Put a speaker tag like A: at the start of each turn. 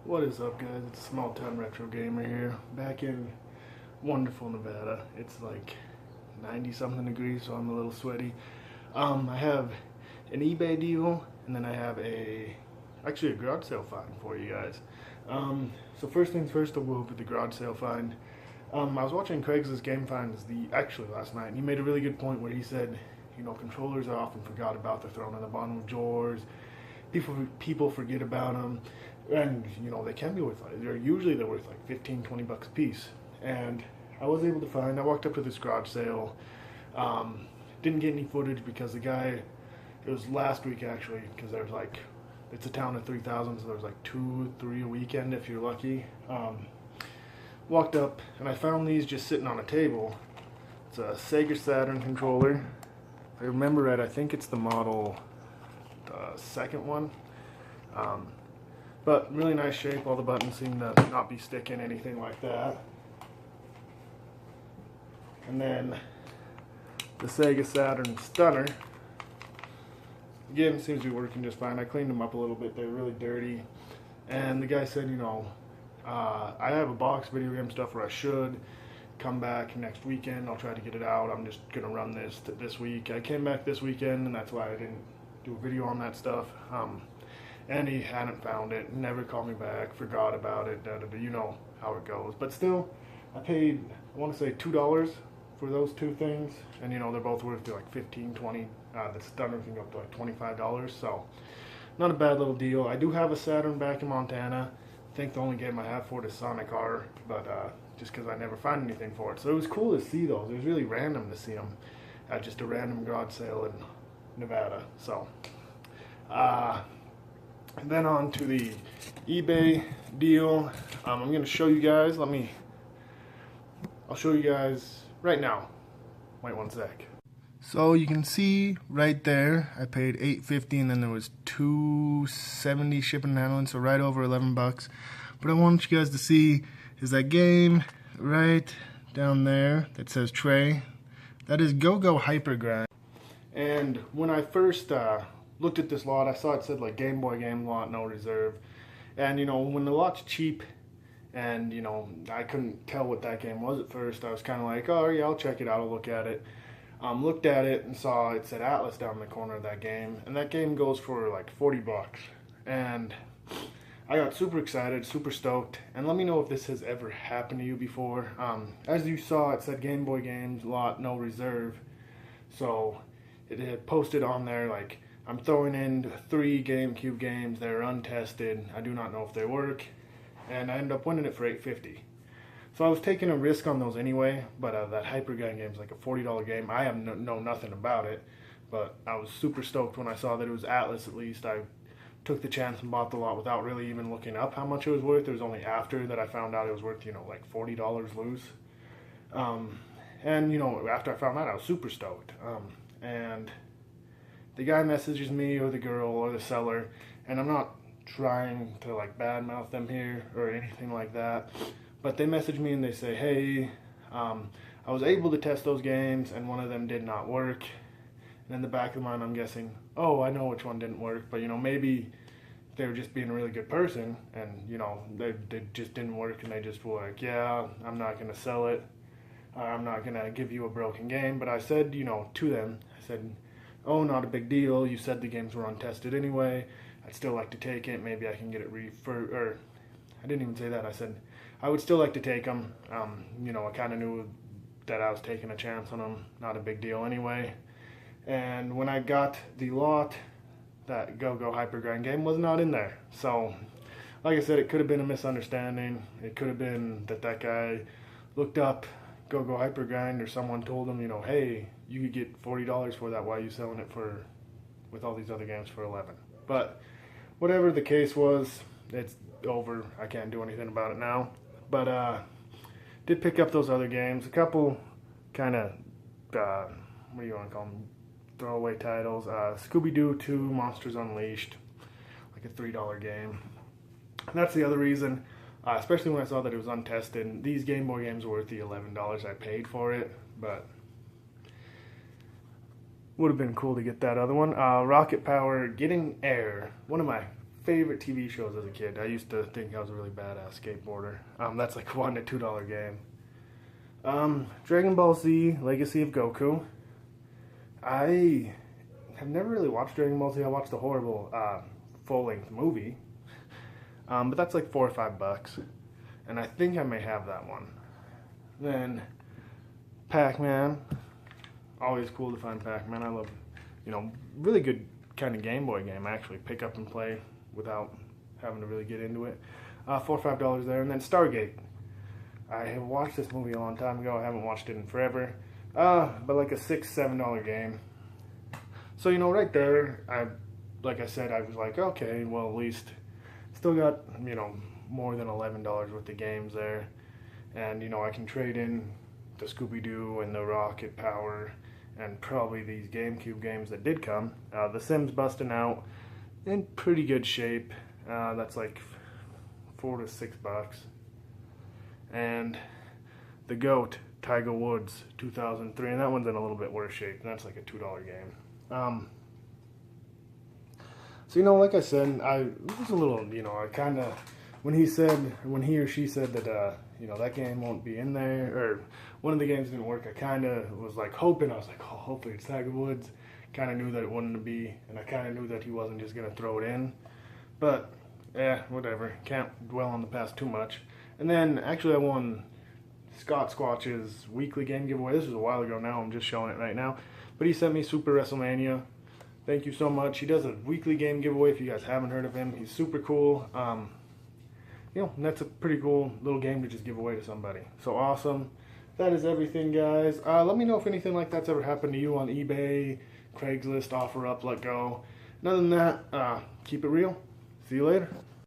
A: What is up, guys? It's Small Town Retro Gamer here, back in wonderful Nevada. It's like 90 something degrees, so I'm a little sweaty. I have an eBay deal, and then I have actually a garage sale find for you guys. So first things first, I'll go over the garage sale find. I was watching Craig's Game Finds actually last night, and he made a really good point where he said, you know, controllers are often forgot about. They're thrown in the bottom of drawers. People forget about them. And you know, they can be worth they're worth like 15, 20 bucks a piece. And I was able to find, I walked up to this garage sale, didn't get any footage because the guy, it was last week actually, because there's like, it's a town of 3,000, so there's like 2, 3 a weekend if you're lucky. Walked up and I found these just sitting on a table. It's a Sega Saturn controller. If I remember right, I think it's the model, the second one. But really nice shape. All the buttons seem to not be sticking, anything like that. And then the Sega Saturn Stunner. Again, seems to be working just fine. I cleaned them up a little bit. They're really dirty. And the guy said, you know, I have a box of video game stuff where I should come back next weekend. I'll try to get it out. I'm just going to run this week. I came back this weekend, and that's why I didn't do a video on that stuff. And he hadn't found it, never called me back, forgot about it, you know how it goes. But still, I paid, I want to say $2 for those two things, and you know, they're both worth like 15, 20, the Stunner can go up to like $25, so not a bad little deal. I do have a Saturn back in Montana. I think the only game I have for it is Sonic R, but just because I never find anything for it. So it was cool to see those. It was really random to see them at just a random garage sale in Nevada. So, and then on to the eBay deal. I'm going to show you guys. I'll show you guys right now. Wait one sec. So you can see right there, I paid $8.50 and then there was $2.70 shipping and handling, so right over 11 bucks. But I want you guys to see is that game right down there that says Trey. That is Go-Go Hypergrind. And when I first looked at this lot, I saw it said like Game Boy game lot, no reserve. And you know, when the lot's cheap and you know, I couldn't tell what that game was at first, I was kind of like, oh yeah, I'll check it out, I'll look at it. Looked at it and saw it said Atlas down in the corner of that game, and that game goes for like 40 bucks. And I got super excited, super stoked, and let me know if this has ever happened to you before. As you saw, it said Game Boy games lot, no reserve. So it had posted on there like, I'm throwing in 3 GameCube games, they're untested, I do not know if they work, and I ended up winning it for $8.50. So I was taking a risk on those anyway, but that Hypergrind game is like a $40 game. I have know nothing about it, but I was super stoked when I saw that it was Atlas at least. I took the chance and bought the lot without really even looking up how much it was worth. It was only after that I found out it was worth, you know, like $40 loose. And, you know, after I found that, I was super stoked. And the guy messages me, or the girl, or the seller, and I'm not trying to like badmouth them here or anything like that, but they message me and they say, hey, I was able to test those games and one of them did not work. And in the back of my mind, I'm guessing, oh, I know which one didn't work, but you know, maybe they were just being a really good person and you know, they just didn't work, and they just were like, yeah, I'm not going to sell it. I'm not going to give you a broken game. But I said, you know, to them, I said, oh, not a big deal. You said the games were untested anyway. I'd still like to take it. Maybe I can get it or I didn't even say that. I said I would still like to take them. You know, I kind of knew that I was taking a chance on them. Not a big deal anyway. And when I got the lot, that Go-Go Hypergrind game was not in there. So, like I said, it could have been a misunderstanding. It could have been that guy looked up Go-Go Hypergrind, or someone told him, you know, hey, you could get $40 for that. Why are you selling it with all these other games for 11? But whatever the case was, it's over. I can't do anything about it now. But did pick up those other games. A couple kind of what do you want to call them? Throwaway titles. Scooby-Doo 2, Monsters Unleashed, like a $3 game. And that's the other reason. Especially when I saw that it was untested. These Game Boy games were worth the $11 I paid for it, but would have been cool to get that other one. Rocket Power Getting Air, one of my favorite TV shows as a kid. I used to think I was a really badass skateboarder. That's like $1 to $2 game. Dragon Ball Z, Legacy of Goku. I have never really watched Dragon Ball Z. I watched the horrible full-length movie. But that's like $4 or $5. And I think I may have that one. Then Pac-Man. Always cool to find Pac-Man. I love, really good kind of Game Boy game, actually. Pick up and play without having to really get into it. $4 or $5 there. And then Stargate. I have watched this movie a long time ago. I haven't watched it in forever. But like a $6, $7 game. So, right there, like I said, I was like, okay, well, at least still got, more than $11 worth of games there. And, I can trade in the Scooby-Doo and the Rocket Power and probably these GameCube games that did come. The Sims busting out in pretty good shape. That's like $4 to $6. And the GOAT, Tiger Woods, 2003, and that one's in a little bit worse shape. That's like a $2 game. So, like I said, it was a little, I kind of, when he or she said that, that game won't be in there, or one of the games didn't work, I kind of was like hoping, I was like, oh, hopefully it's Tiger Woods. Kind of knew that it wouldn't be, and I kind of knew that he wasn't just going to throw it in. But, whatever. Can't dwell on the past too much. And then, actually, I won Scott Squatch's weekly game giveaway. This was a while ago now. I'm just showing it right now. But he sent me Super WrestleMania. Thank you so much. He does a weekly game giveaway if you guys haven't heard of him. He's super cool. That's a pretty cool little game to just give away to somebody. So awesome. That is everything, guys. Let me know if anything like that's ever happened to you on eBay, Craigslist, OfferUp, Let Go. And other than that, keep it real. See you later.